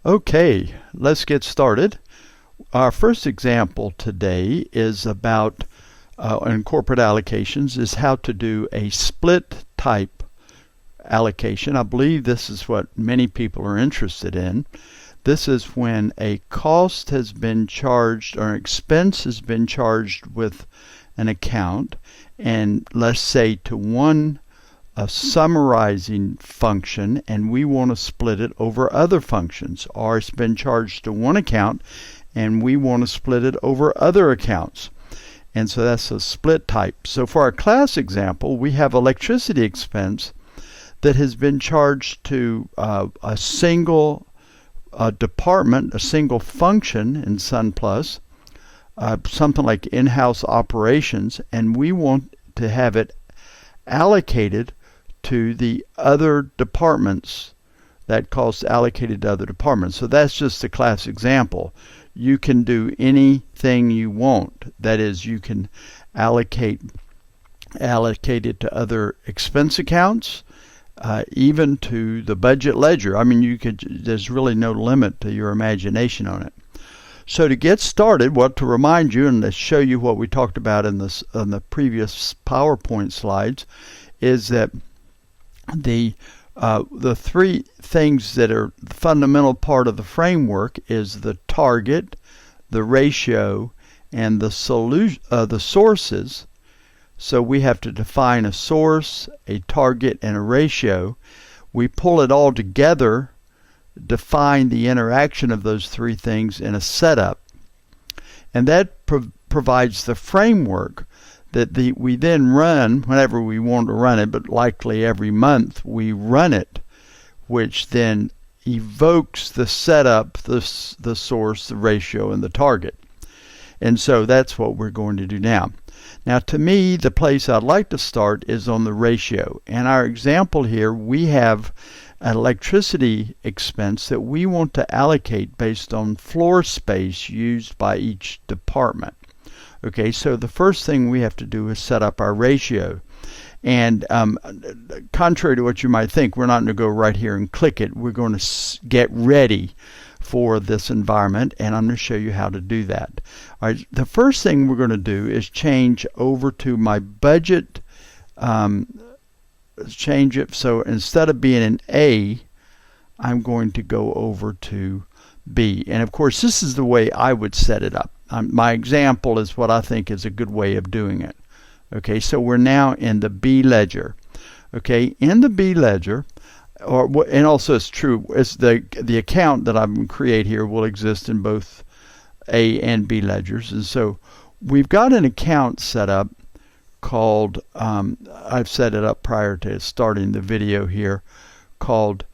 Okay, let's get started. Our first example today is about in corporate allocations is how to do a split type allocation. I believe this is what many people are interested in. This is when a cost has been charged or an expense has been charged with an account, and let's say to one a summarizing function, and we want to split it over other functions, or it's been charged to one account and we want to split it over other accounts. And so that's a split type. So for our class example, we have electricity expense that has been charged to a single department, a single function in SunPlus, something like in-house operations, and we want to have it allocated to the other departments. That cost allocated to other departments. So that's just a class example. You can do anything you want. That is, you can allocate it to other expense accounts, even to the budget ledger. I mean, there's really no limit to your imagination on it. So to get started, to remind you and to show you what we talked about in the previous PowerPoint slides, is that the three things that are the fundamental part of the framework is the target, the ratio, and the sources. So we have to define a source, a target, and a ratio. We pull it all together, define the interaction of those three things in a setup, and that provides the framework that we then run whenever we want to run it, but likely every month we run it, which then evokes the setup, the source, the ratio, and the target. And so that's what we're going to do now. Now, to me, the place I'd like to start is on the ratio. In our example here, we have an electricity expense that we want to allocate based on floor space used by each department. Okay, so the first thing we have to do is set up our ratio. And contrary to what you might think, we're not going to go right here and click it. We're going to get ready for this environment, and I'm going to show you how to do that. All right, the first thing we're going to do is change over to my budget. Change it so instead of being an A, I'm going to go over to B. And of course, this is the way I would set it up. My example is what I think is a good way of doing it. Okay, so we're now in the B ledger. Okay, in the B ledger, and also it's true, it's the account that I'm going to create here will exist in both A and B ledgers. And so we've got an account set up called, I've set it up prior to starting the video here, called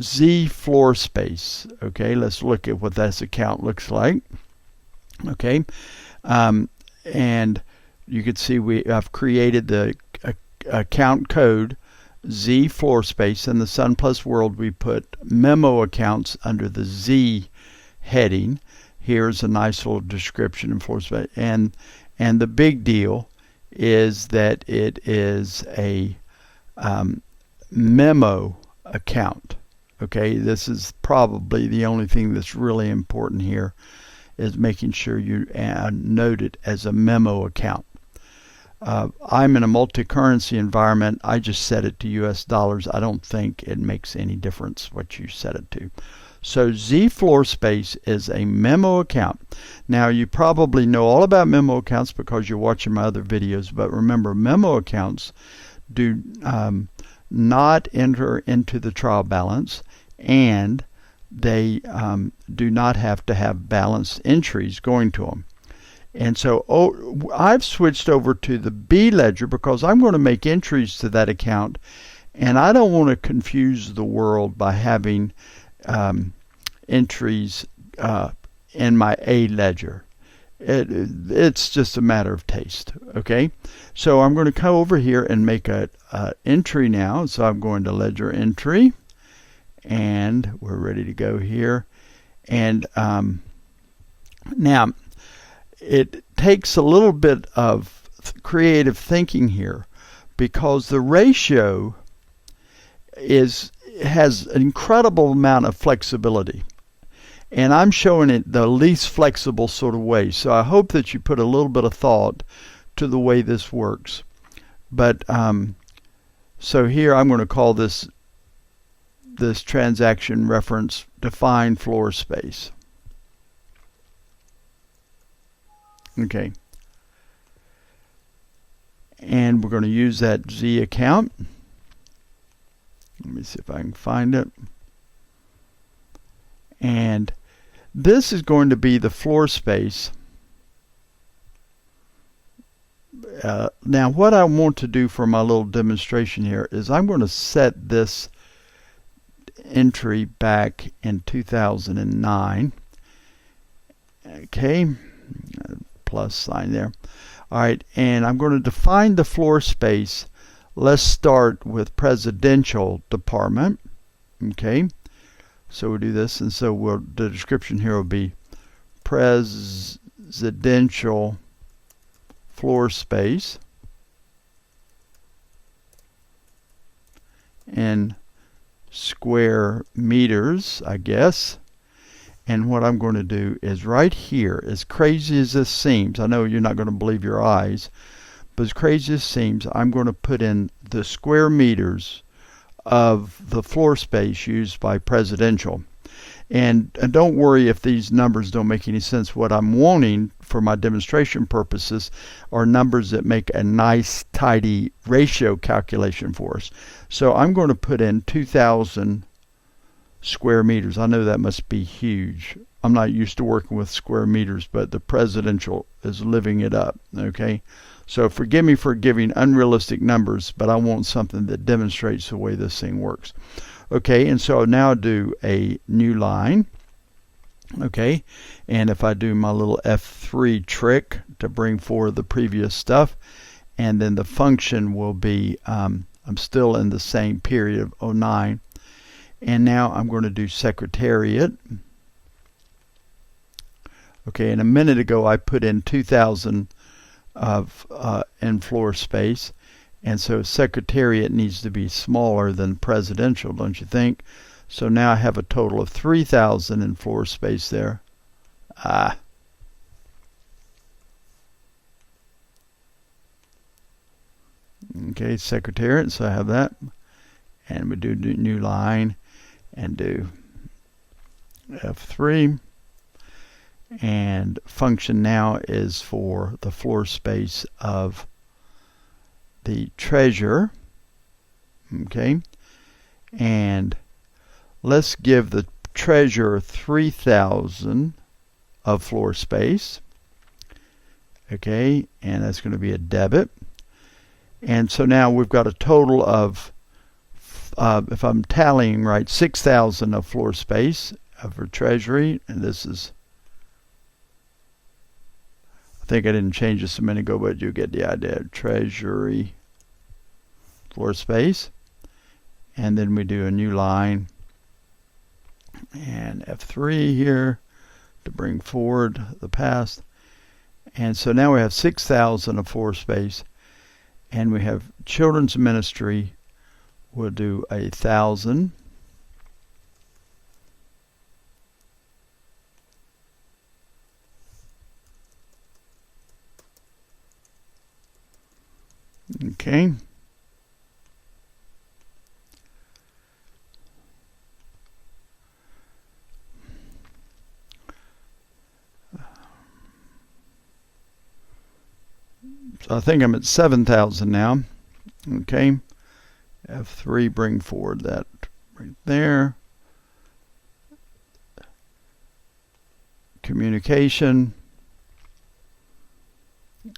Z floor space. Okay, let's look at what this account looks like. Okay, and you can see I've created the account code Z floor space. In the SunPlus world, we put memo accounts under the Z heading. Here's a nice little description in floor space, and the big deal is that it is a memo account. Okay, this is probably the only thing that's really important here, is making sure you note it as a memo account. I'm in a multi-currency environment. I just set it to US dollars. I don't think it makes any difference what you set it to. So Z floor space is a memo account. Now, you probably know all about memo accounts because you're watching my other videos, but remember, memo accounts do not enter into the trial balance, and they do not have to have balance entries going to them. And so I've switched over to the B ledger because I'm going to make entries to that account, and I don't want to confuse the world by having entries in my A ledger. It's just a matter of taste. Okay, so I'm going to come over here and make a entry now. So I'm going to ledger entry, and we're ready to go here. And now it takes a little bit of creative thinking here, because the ratio is has an incredible amount of flexibility. And I'm showing it the least flexible sort of way. So I hope that you put a little bit of thought to the way this works. But so here I'm going to call this transaction reference define floor space. Okay. And we're going to use that Z account. Let me see if I can find it. And this is going to be the floor space. Now what I want to do for my little demonstration here is I'm going to set this entry back in 2009. Okay, plus sign there. All right, and I'm going to define the floor space. Let's start with presidential department. Okay, so we'll do this, and so the description here will be presidential floor space in square meters, I guess. And what I'm going to do is right here, as crazy as this seems, I know you're not going to believe your eyes, but as crazy as it seems, I'm going to put in the square meters of the floor space used by presidential. And don't worry if these numbers don't make any sense. What I'm wanting for my demonstration purposes are numbers that make a nice tidy ratio calculation for us. So I'm going to put in 2,000 square meters. I know that must be huge. I'm not used to working with square meters, but the presidential is living it up. Okay, so forgive me for giving unrealistic numbers, but I want something that demonstrates the way this thing works. Okay, and so I'll now do a new line. Okay, and if I do my little F3 trick to bring forward the previous stuff, and then the function will be, I'm still in the same period of 09, and now I'm going to do secretariat. Okay, and a minute ago I put in 2,000 of in floor space. And so secretariat needs to be smaller than presidential, don't you think? So now I have a total of 3,000 in floor space there. Okay, secretariat, so I have that. And we do new line and do F3. And function now is for the floor space of the treasurer. Okay, and let's give the treasurer 3,000 of floor space. Okay, and that's going to be a debit. And so now we've got a total of, if I'm tallying right, 6,000 of floor space for treasury, and this is, I think I didn't change this a minute ago, but you get the idea. Treasury floor space, and then we do a new line and F3 here to bring forward the past. And so now we have 6,000 of floor space, and we have children's ministry. We'll do 1,000. Okay. So I think I'm at 7,000 now. Okay. F3, bring forward that right there. Communication.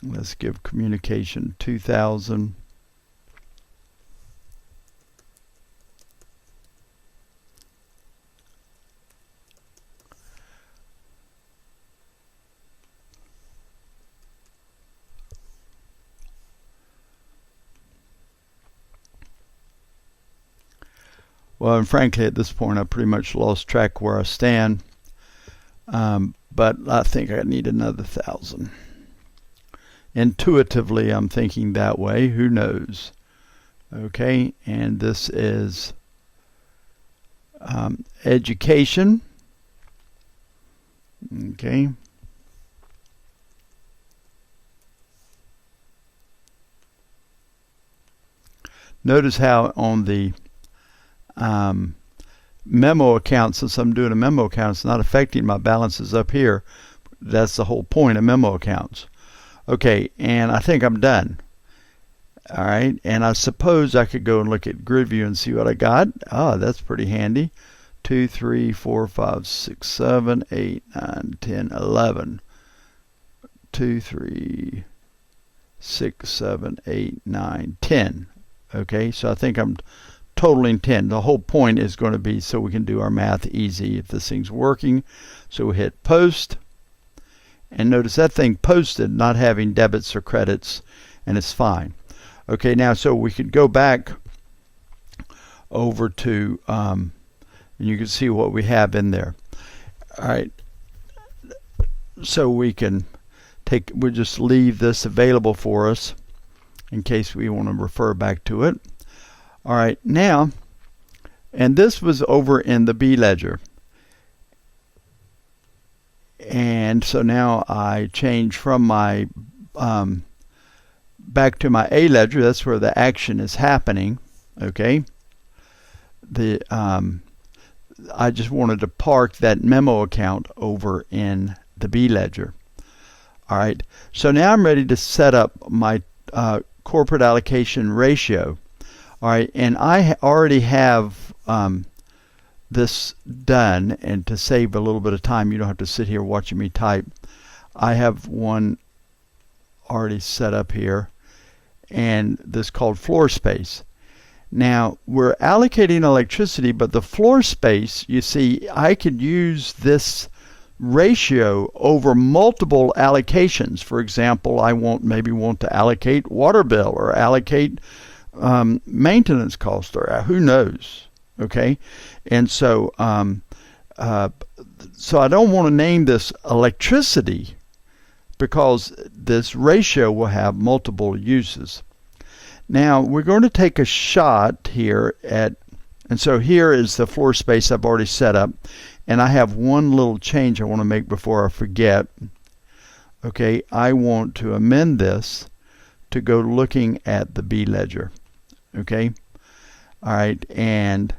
Let's give communication 2,000. Well, and frankly, at this point, I pretty much lost track where I stand. But I think I need another 1,000. Intuitively, I'm thinking that way. Who knows? Okay, and this is education. Okay. Notice how on the memo account, since I'm doing a memo account, it's not affecting my balances up here. That's the whole point of memo accounts. Okay, and I think I'm done. All right, and I suppose I could go and look at grid view and see what I got. Ah, that's pretty handy. 2, 3, 4, 5, 6, 7, 8, 9, 10, 11. 2, 3, 6, 7, 8, 9, 10. Okay, so I think I'm totaling 10. The whole point is going to be so we can do our math easy if this thing's working. So we hit post, and notice that thing posted, not having debits or credits, and it's fine. Okay, now so we could go back over to, and you can see what we have in there. All right, so we can we'll just leave this available for us in case we want to refer back to it. All right, now, and this was over in the B ledger. And so now I change from my back to my A ledger. That's where the action is happening. Okay. I just wanted to park that memo account over in the B ledger. All right. So now I'm ready to set up my corporate allocation ratio. All right, and I already have this done, and to save a little bit of time, you don't have to sit here watching me type. I have one already set up here, and this called floor space. Now, we're allocating electricity, but the floor space, you see, I could use this ratio over multiple allocations. For example, I maybe want to allocate water bill or allocate maintenance cost, or who knows. Okay, and so so I don't want to name this electricity because this ratio will have multiple uses. Now we're going to take a shot here at, and so here is the floor space I've already set up, and I have one little change I want to make before I forget. Okay, I want to amend this to go looking at the B ledger. Okay, all right, and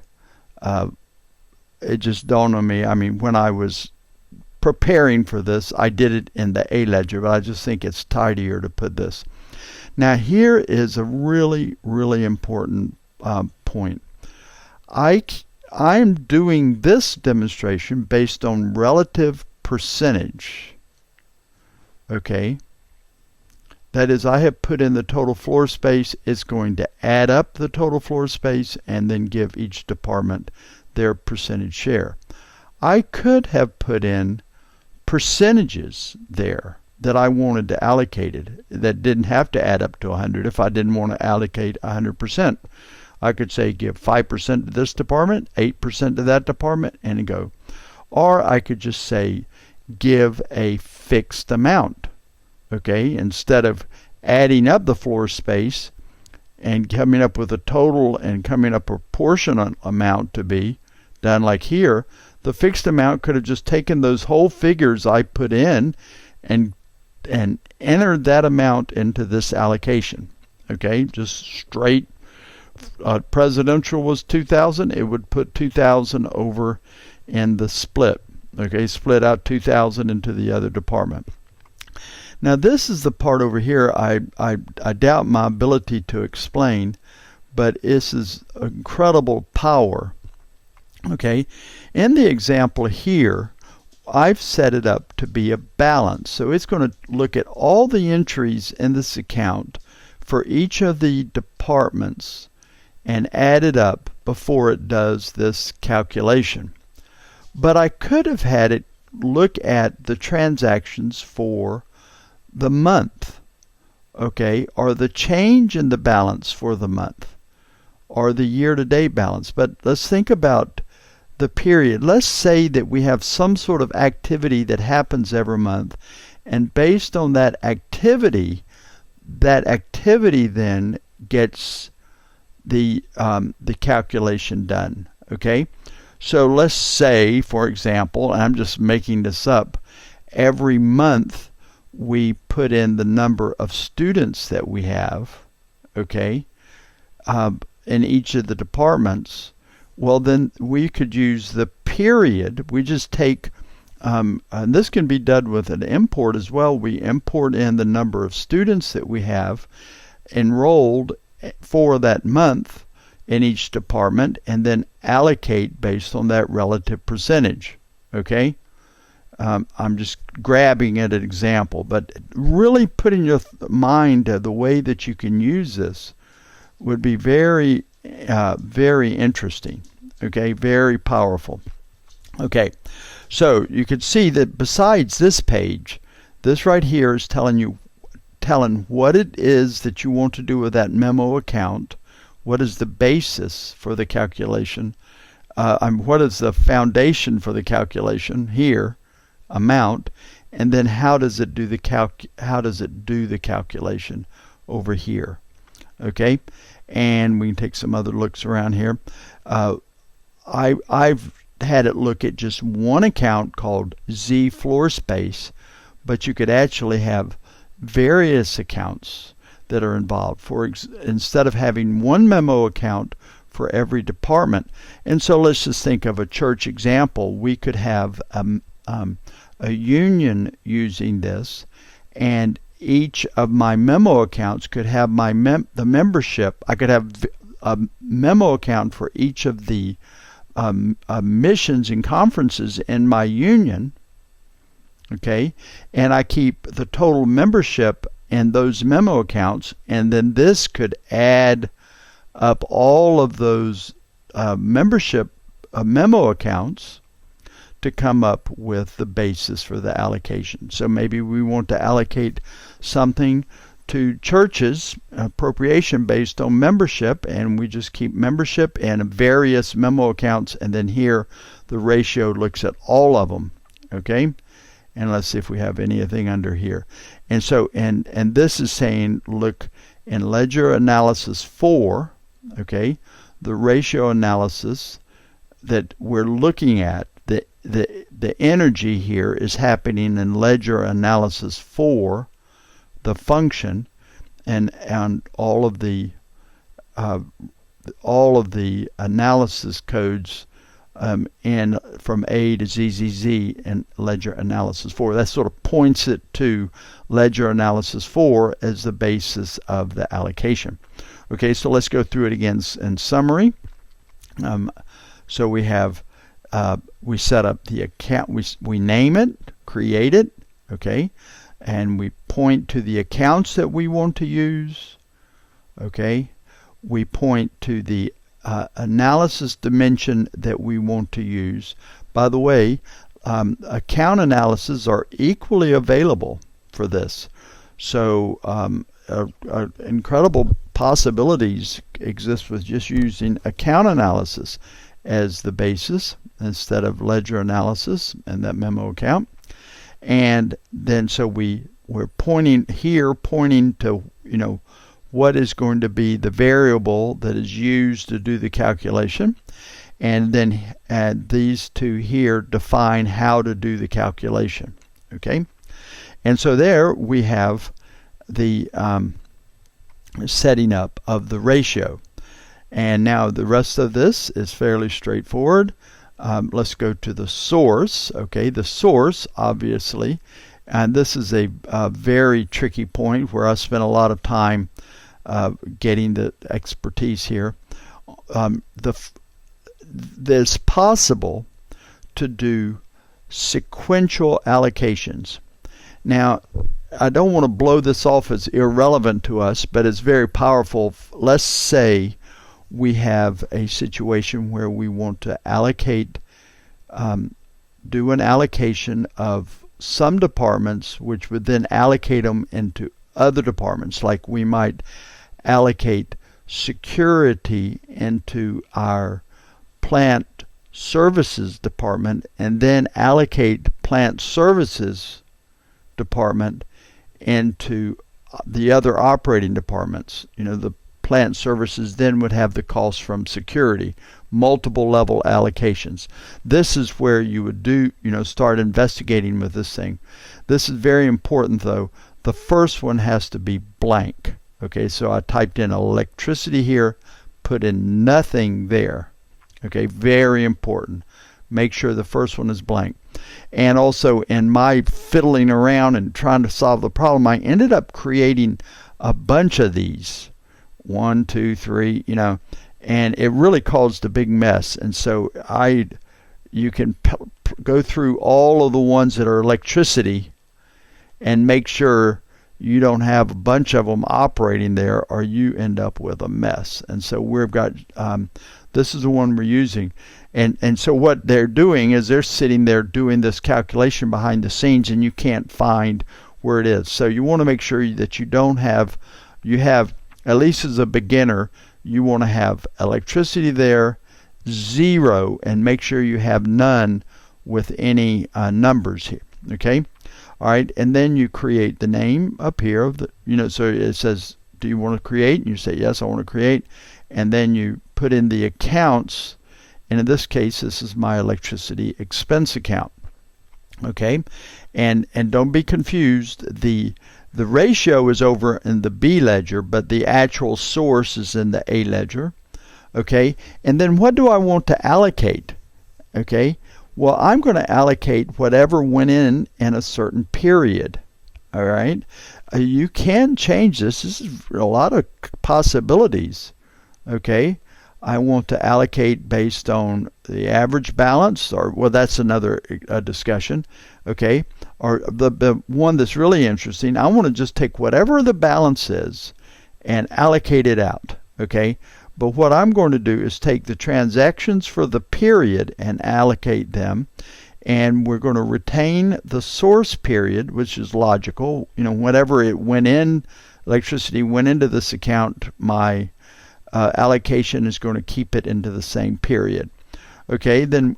it just dawned on me. I mean, when I was preparing for this, I did it in the A ledger, but I just think it's tidier to put this. Now, here is a really, really important point. I'm doing this demonstration based on relative percentage. Okay. That is, I have put in the total floor space. It's going to add up the total floor space and then give each department their percentage share. I could have put in percentages there that I wanted to allocate it that didn't have to add up to 100 if I didn't want to allocate 100%. I could say give 5% to this department, 8% to that department, and go. Or I could just say give a fixed amount. Okay, instead of adding up the floor space and coming up with a total and coming up a proportion amount to be done like here, the fixed amount could have just taken those whole figures I put in and entered that amount into this allocation. Okay, just straight. Presidential was 2,000. It would put 2,000 over in the split. Okay, split out 2,000 into the other department. Now this is the part over here I doubt my ability to explain, but this is incredible power. Okay, in the example here, I've set it up to be a balance. So it's going to look at all the entries in this account for each of the departments and add it up before it does this calculation. But I could have had it look at the transactions for the month, okay, or the change in the balance for the month, or the year-to-date balance. But let's think about the period. Let's say that we have some sort of activity that happens every month, and based on that activity then gets the calculation done. Okay, So let's say, for example, and I'm just making this up, every month we put in the number of students that we have, okay, in each of the departments. Well, then we could use the period. We just take, and this can be done with an import as well. We import in the number of students that we have enrolled for that month in each department, and then allocate based on that relative percentage. Okay, I'm just grabbing at an example, but really putting your mind to the way that you can use this would be very, very interesting. Okay, very powerful. Okay, so you can see that besides this page, this right here is telling what it is that you want to do with that memo account. What is the basis for the calculation? What is the foundation for the calculation here? Amount, and then how does it do the calculation over here? Okay, and we can take some other looks around here. I've had it look at just one account called Z floor space, but you could actually have various accounts that are involved. Instead of having one memo account for every department. And so let's just think of a church example. We could have a union using this, and each of my memo accounts could have the membership. I could have a memo account for each of the missions and conferences in my union. Okay, and I keep the total membership in those memo accounts, and then this could add up all of those membership memo accounts to come up with the basis for the allocation. So maybe we want to allocate something to churches, appropriation based on membership, and we just keep membership and various memo accounts, and then here the ratio looks at all of them. Okay, and let's see if we have anything under here. And so, and this is saying, look in ledger analysis 4, okay, the ratio analysis that we're looking at, the energy here is happening in ledger analysis 4, the function, and all of the analysis codes in from A to ZZZ in ledger analysis 4. That sort of points it to ledger analysis 4 as the basis of the allocation. Okay, so let's go through it again in summary. So we have we set up the account, we name it, create it, okay, and we point to the accounts that we want to use, okay. We point to the analysis dimension that we want to use. By the way, account analyses are equally available for this. So incredible possibilities exist with just using account analysis as the basis instead of ledger analysis and that memo account. And then so we're pointing to, you know, what is going to be the variable that is used to do the calculation, and then add these two here define how to do the calculation. Okay, and so there we have the setting up of the ratio. And now the rest of this is fairly straightforward. Let's go to the source. Okay, the source, obviously, and this is a very tricky point where I spent a lot of time getting the expertise here. It's possible to do sequential allocations. Now, I don't want to blow this off as irrelevant to us, but it's very powerful. Let's say we have a situation where we want to allocate, do an allocation of some departments, which would then allocate them into other departments. Like we might allocate security into our plant services department, and then allocate plant services department into the other operating departments. You know, the plant services then would have the cost from security, multiple level allocations. This is where you would start investigating with this thing. This is very important though. The first one has to be blank. Okay, so I typed in electricity here, put in nothing there. Okay, very important. Make sure the first one is blank. And also in my fiddling around and trying to solve the problem, I ended up creating a bunch of these. 1, 2, 3, and it really caused a big mess. And so you can go through all of the ones that are electricity and make sure you don't have a bunch of them operating there, or you end up with a mess. And so we've got this is the one we're using. And so what they're doing is they're sitting there doing this calculation behind the scenes, and you can't find where it is. So you want to make sure that you have, at least as a beginner, you want to have electricity there, 0, and make sure you have none with any numbers here. Okay? All right, and then you create the name up here of the, so it says, do you want to create? And you say, yes, I want to create. And then you put in the accounts. And in this case, this is my electricity expense account. Okay, and don't be confused. The ratio is over in the B ledger, but the actual source is in the A ledger. Okay, and then what do I want to allocate? Okay, well, I'm going to allocate whatever went in a certain period. All right, you can change this. This is a lot of possibilities. Okay. I want to allocate based on the average balance, or well, that's another discussion, okay? Or the one that's really interesting, I want to just take whatever the balance is and allocate it out, okay? But what I'm going to do is take the transactions for the period and allocate them, and we're going to retain the source period, which is logical. Whenever it went in, electricity went into this account, my allocation is going to keep it into the same period. Okay, then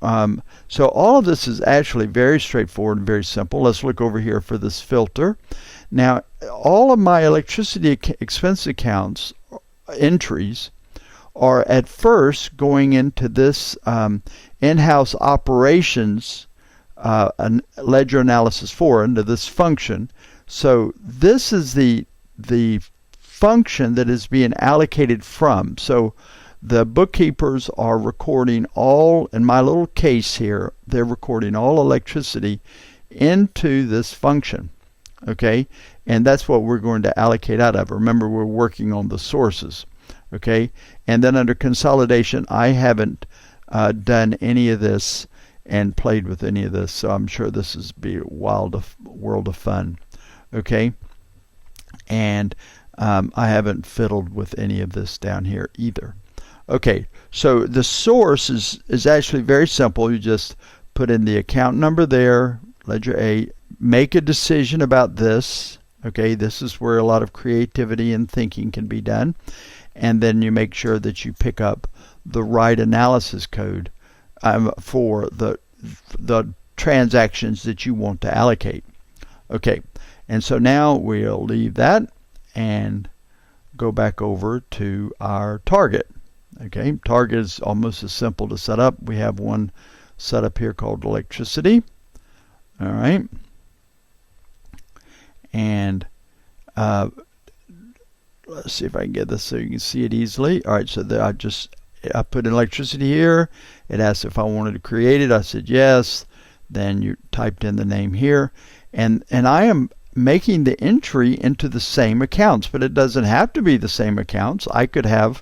so all of this is actually very straightforward and very simple. Let's look over here for this filter. Now, all of my electricity expense accounts entries are at first going into this in-house operations ledger analysis 4, into this function. So this is the function that is being allocated from. So the bookkeepers are recording all, in my little case here, they're recording all electricity into this function. Okay, and that's what we're going to allocate out of. Remember, we're working on the sources. Okay, and then under consolidation, I haven't done any of this and played with any of this, so I'm sure this is be a world of fun. Okay, and I haven't fiddled with any of this down here either. Okay, so the source is actually very simple. You just put in the account number there, ledger A, make a decision about this. Okay, this is where a lot of creativity and thinking can be done. And then you make sure that you pick up the right analysis code for the transactions that you want to allocate. Okay, and so now we'll leave that and go back over to our target. Okay, target is almost as simple to set up. We have one set up here called electricity. All right, and let's see if I can get this so you can see it easily. All right, so I put in electricity here. It asked if I wanted to create it. I said yes. Then you typed in the name here, and I am making the entry into the same accounts, but it doesn't have to be the same accounts. I could have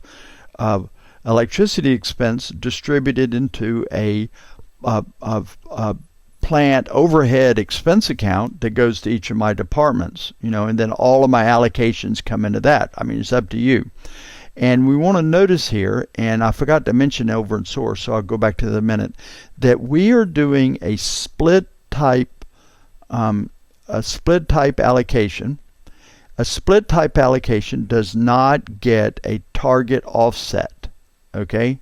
electricity expense distributed into a plant overhead expense account that goes to each of my departments, and then all of my allocations come into that. I mean, it's up to you. And we want to notice here, and I forgot to mention over in source, so I'll go back to that in a minute, that we are doing a split type allocation. A split type allocation does not get a target offset. Okay,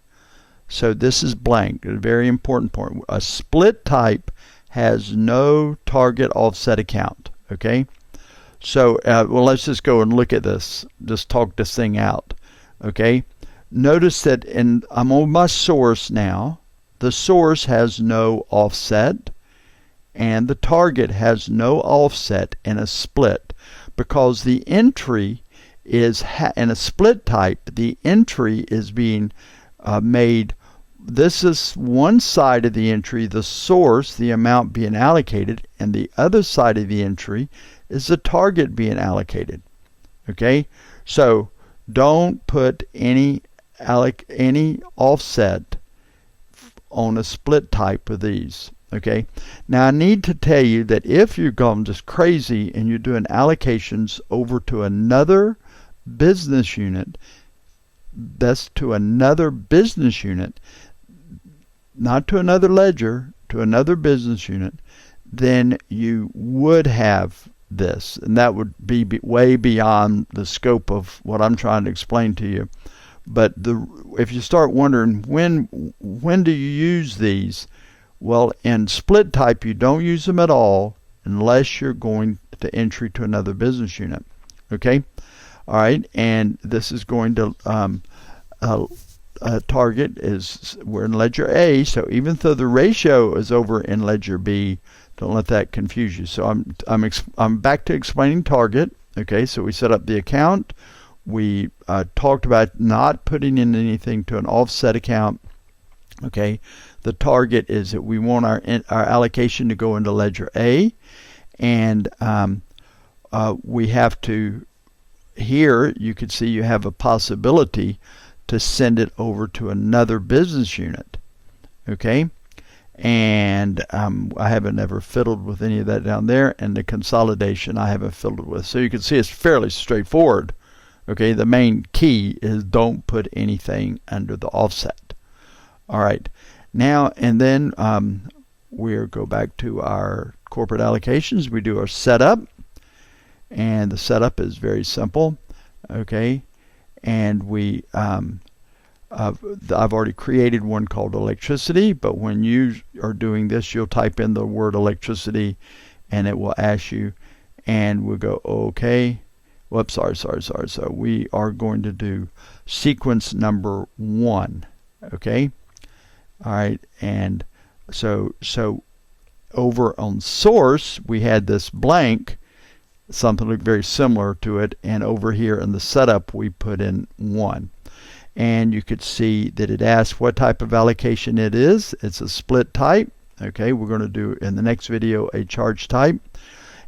so this is blank. A very important point. A split type has no target offset account. Okay, so well, let's just go and look at this. Just talk this thing out. Okay, notice that I'm on my source now. The source has no offset, and the target has no offset in a split, because the entry is in a split type. The entry is being made. This is one side of the entry, the source, the amount being allocated, and the other side of the entry is the target being allocated. Okay, so don't put any offset on a split type of these. Okay, now I need to tell you that if you're going just crazy and you're doing allocations over to another business unit, that's to another business unit, not to another ledger, to another business unit, then you would have this, and that would be way beyond the scope of what I'm trying to explain to you. But if you start wondering when do you use these, well, in split type you don't use them at all unless you're going to entry to another business unit. Okay, all right, and this is going to target is, we're in ledger A, so even though the ratio is over in ledger B, don't let that confuse you. So I'm back to explaining target. Okay, so we set up the account. We talked about not putting in anything to an offset account. Okay, the target is that we want our allocation to go into ledger A, and we have to, here you can see you have a possibility to send it over to another business unit. Okay, and I haven't ever fiddled with any of that down there, and the consolidation I haven't fiddled with. So you can see it's fairly straightforward. Okay, the main key is don't put anything under the offset. All right, now and then we'll go back to our corporate allocations. We do our setup, and the setup is very simple. Okay, and we I've already created one called electricity, but when you are doing this, you'll type in the word electricity and it will ask you, and we'll go okay. Whoops, sorry. So we are going to do sequence number 1. Okay, all right, and so over on source we had this blank, something very similar to it, and over here in the setup we put in 1. And you could see that it asks what type of allocation it is. It's a split type. Okay, we're going to do in the next video a charge type,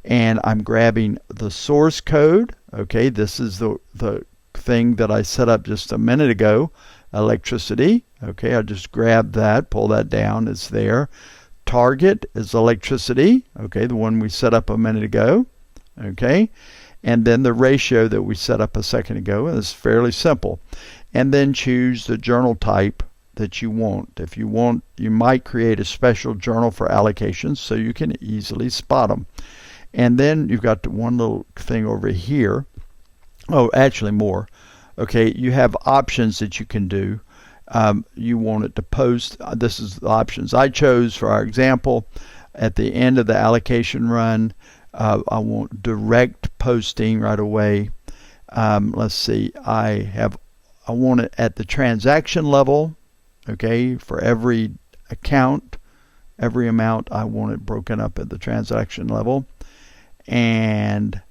and I'm grabbing the source code. Okay, this is the thing that I set up just a minute ago, electricity. Okay, I just grab that, pull that down, it's there. Target is electricity, okay, the one we set up a minute ago. Okay, and then the ratio that we set up a second ago is fairly simple. And then choose the journal type that you want. If you want, you might create a special journal for allocations so you can easily spot them. And then you've got one little thing over here. Oh, actually more. Okay, you have options that you can do. You want it to post. This is the options I chose for our example. At the end of the allocation run, I want direct posting right away. Let's see, I want it at the transaction level. Okay, for every account, every amount, I want it broken up at the transaction level. And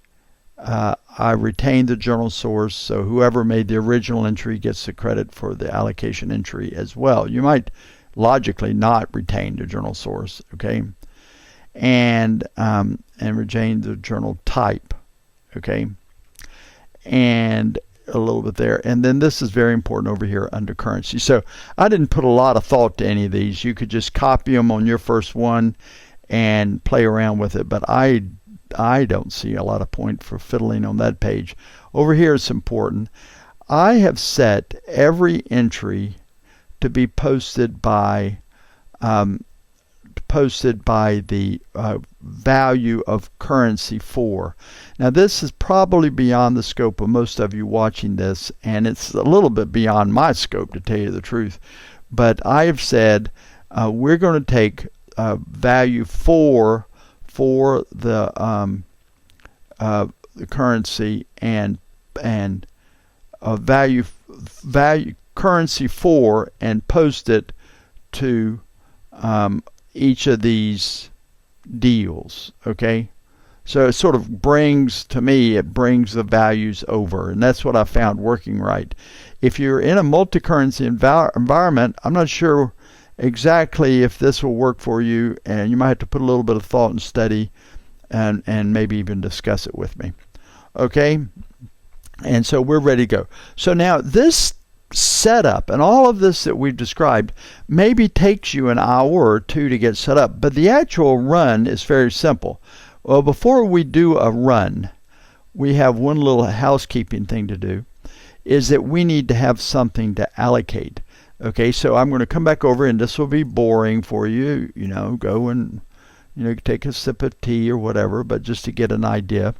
I retain the journal source, so whoever made the original entry gets the credit for the allocation entry as well. You might logically not retain the journal source. Okay, and retain the journal type. Okay, and a little bit there, and then this is very important over here under currency. So I didn't put a lot of thought to any of these. You could just copy them on your first one and play around with it, but I don't see a lot of point for fiddling on that page. Over here it's important. I have set every entry to be posted by the value of currency 4. Now this is probably beyond the scope of most of you watching this, and it's a little bit beyond my scope, to tell you the truth. But I have said we're going to take value 4 for the currency and a value currency for and post it to each of these deals. Okay, so it sort of brings, to me, it brings the values over, and that's what I found working right. If you're in a multi-currency environment, I'm not sure exactly if this will work for you, and you might have to put a little bit of thought and study and maybe even discuss it with me. Okay, and so we're ready to go. So now this setup and all of this that we've described maybe takes you an hour or two to get set up, but the actual run is very simple. Well, before we do a run, we have one little housekeeping thing to do, is that we need to have something to allocate. Okay, so I'm going to come back over, and this will be boring for you, go and take a sip of tea or whatever, but just to get an idea.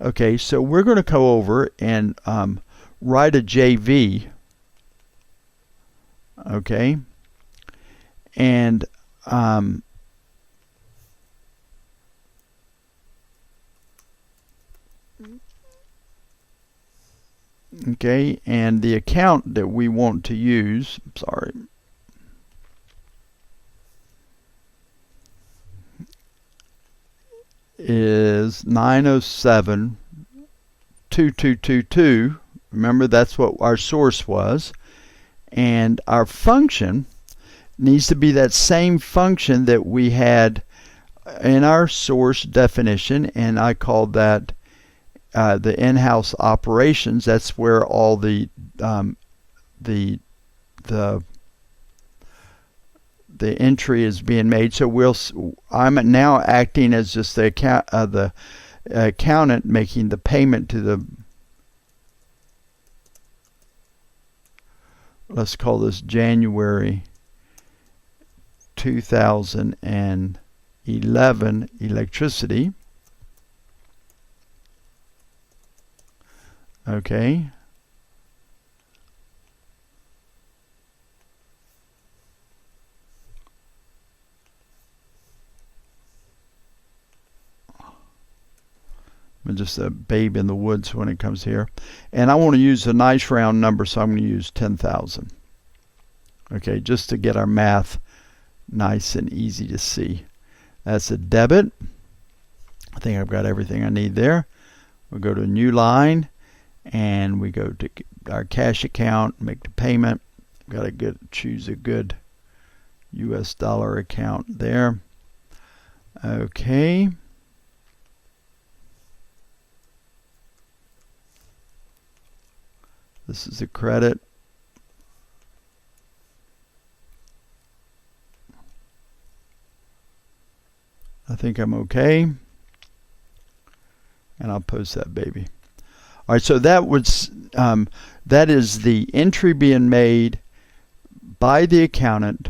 Okay, so we're going to go over and write a JV. Okay, and okay, and the account that we want to use, is 907-2222. Remember, that's what our source was. And our function needs to be that same function that we had in our source definition, and I called that the in-house operations. That's where all the entry is being made. So I'm now acting as just the accountant making the payment to the, let's call this January 2011 electricity. Okay. I'm just a babe in the woods when it comes here. And I want to use a nice round number, so I'm going to use 10,000. Okay, just to get our math nice and easy to see. That's a debit. I think I've got everything I need there. We'll go to a new line, and we go to our cash account, make the payment. Got to choose a good US dollar account there. Okay. This is a credit. I think I'm okay. And I'll post that baby. All right, so that is the entry being made by the accountant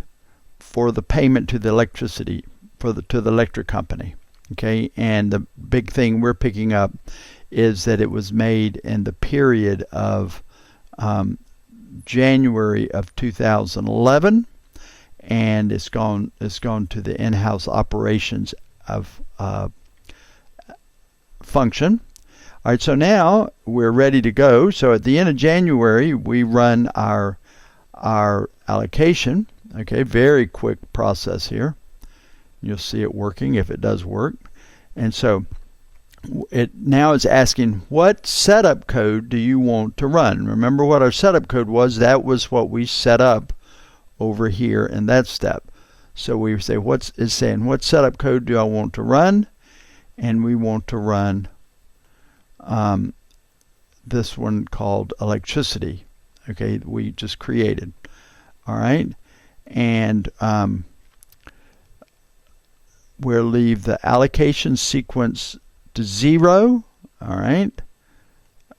for the payment to the electricity, to the electric company. Okay, and the big thing we're picking up is that it was made in the period of January of 2011, and it's gone to the in-house operations of function. All right, so now we're ready to go. So at the end of January, we run our allocation. Okay, very quick process here. You'll see it working if it does work. And so it now is asking, what setup code do you want to run? Remember what our setup code was? That was what we set up over here in that step. So we say, what setup code do I want to run? And we want to run this one called electricity. Okay, we just created. All right, and we'll leave the allocation sequence to 0. All right,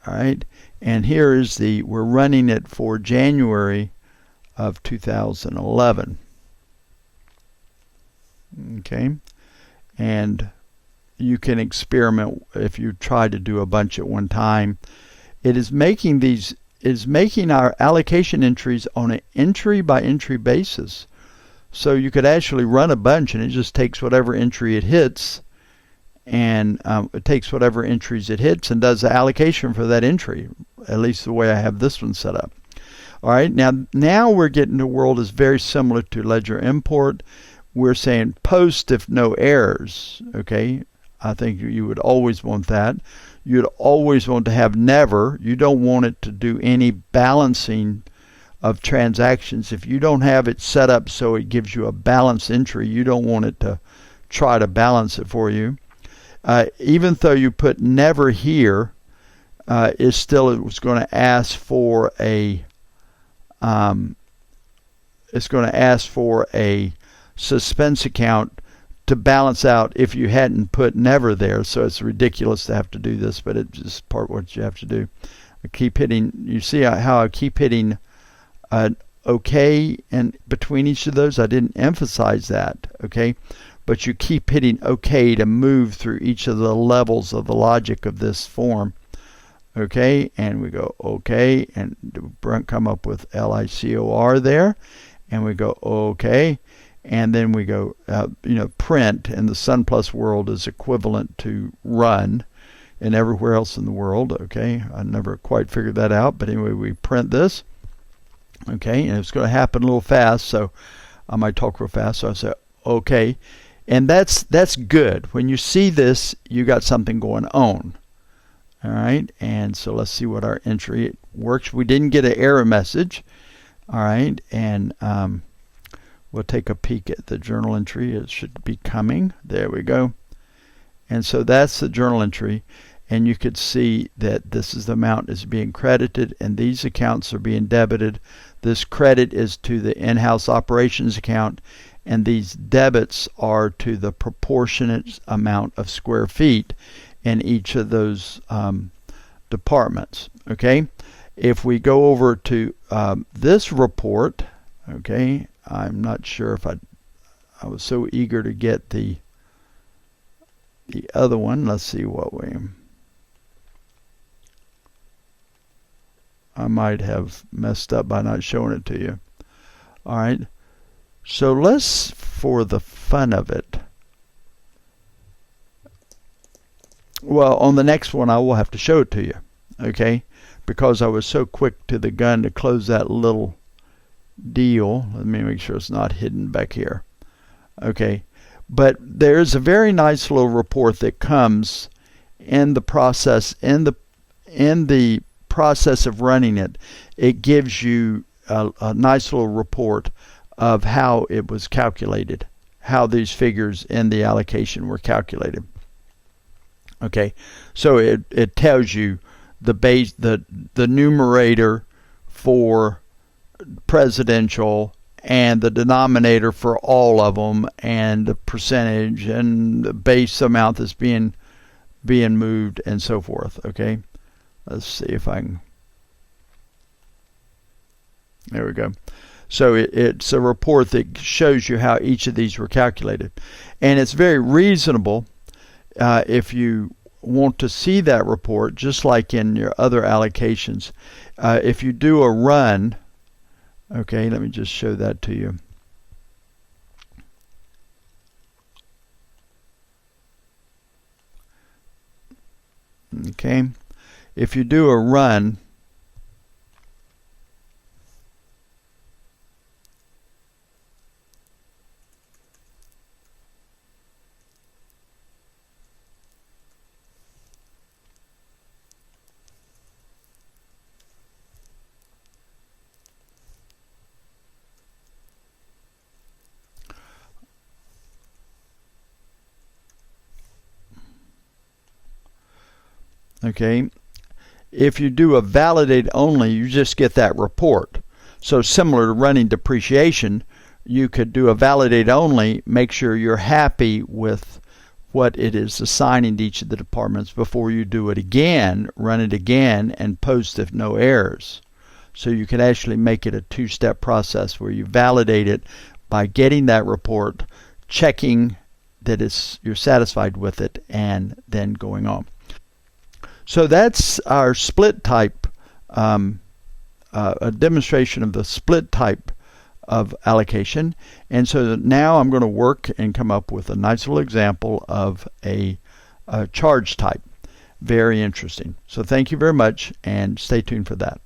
and here is we're running it for January of 2011. Okay, and you can experiment if you try to do a bunch at one time. It is making our allocation entries on an entry by entry basis. So you could actually run a bunch, and it just takes whatever entry it hits and it takes whatever entries it hits and does the allocation for that entry, at least the way I have this one set up. All right, now we're getting to a world that's very similar to ledger import. We're saying post if no errors. Okay, I think you would always want that. You'd always want to have never. You don't want it to do any balancing of transactions. If you don't have it set up so it gives you a balance entry, you don't want it to try to balance it for you. Even though you put never here, it's going to ask for a suspense account to balance out if you hadn't put never there. So it's ridiculous to have to do this, but it's just part of what you have to do. I keep hitting. You see how I keep hitting OK and between each of those? I didn't emphasize that. Okay. But you keep hitting OK to move through each of the levels of the logic of this form. Okay, and we go OK, and come up with LICOR there, and we go OK, and then we go, print, and the Sun Plus world is equivalent to run, and everywhere else in the world. Okay, I never quite figured that out, but anyway, we print this. Okay, and it's going to happen a little fast, so I might talk real fast, so I say OK. And that's good. When you see this, you got something going on. All right, and so let's see what our entry works. We didn't get an error message. All right, and we'll take a peek at the journal entry. It should be coming. There we go. And so that's the journal entry. And you could see that this is the amount is being credited, and these accounts are being debited. This credit is to the in-house operations account, and these debits are to the proportionate amount of square feet in each of those departments. Okay, if we go over to this report, okay, I'm not sure if I was so eager to get the other one. Let's see what I might have messed up by not showing it to you. All right, so let's, for the fun of it, well, on the next one I will have to show it to you, okay, because I was so quick to the gun to close that little deal. Let me make sure it's not hidden back here. Okay, but there's a very nice little report that comes in the process, in the process of running it. It gives you a nice little report of how it was calculated, how these figures in the allocation were calculated. Okay, so it tells you the base, the numerator for presidential and the denominator for all of them, and the percentage and the base amount that's being moved and so forth. Okay, let's see if I can. There we go. So it's a report that shows you how each of these were calculated, and it's very reasonable. If you want to see that report, just like in your other allocations, if you do a run, okay, let me just show that to you. Okay, if you do a run, okay, if you do a validate only, you just get that report. So similar to running depreciation, you could do a validate only, make sure you're happy with what it is assigning to each of the departments before you do it again, run it again, and post if no errors. So you can actually make it a two-step process where you validate it by getting that report, checking that you're satisfied with it, and then going on. So that's our split type, a demonstration of the split type of allocation. And so now I'm going to work and come up with a nice little example of a charge type. Very interesting. So thank you very much, and stay tuned for that.